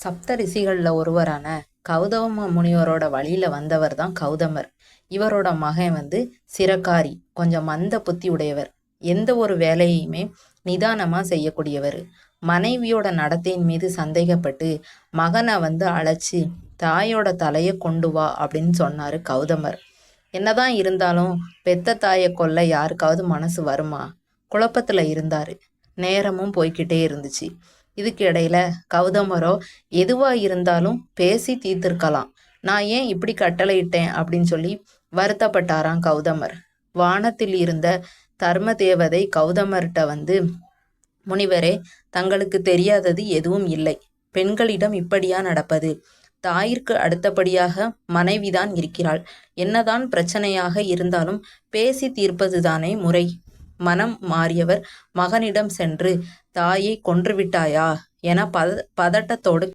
சப்த ரிஷிகள்ல ஒருவரான கௌதம முனிவரோட வழியில வந்தவர் தான் கௌதமர். இவரோட மகன் சிரகாரி. கொஞ்சம் மந்த புத்தி உடையவர். எந்த ஒரு வேலையுமே நிதானமா செய்யக்கூடியவர். மனைவியோட நடத்தையின் மீது சந்தேகப்பட்டு மகனை அழைச்சி தாயோட தலைய கொண்டு வா அப்படின்னு சொன்னாரு கௌதமர். என்னதான் இருந்தாலும் பெத்த தாயை கொல்ல யாருக்காவது மனசு வருமா? குழப்பத்துல இருந்தாரு. நேரமும் போய்கிட்டே இருந்துச்சு. இதுக்கு இடையில கௌதமரோ எதுவா இருந்தாலும் பேசி தீர்த்திருக்கலாம், நான் ஏன் இப்படி கட்டளையிட்டேன் அப்படின்னு சொல்லி வருத்தப்பட்டாராம் கௌதமர். வானத்தில் இருந்த தர்ம தேவதை கௌதமர்கிட்ட முனிவரே, தங்களுக்கு தெரியாதது எதுவும் இல்லை. பெண்களிடம் இப்படியா நடப்பது? தாயிற்கு அடுத்தபடியாக மனைவிதான் இருக்கிறாள். என்னதான் பிரச்சனையாக இருந்தாலும் பேசி தீர்ப்பதுதானே முறை. மனம் மாறியவர் மகனிடம் சென்று, தாயை கொன்றுவிட்டாயா என பதட்டத்தோடு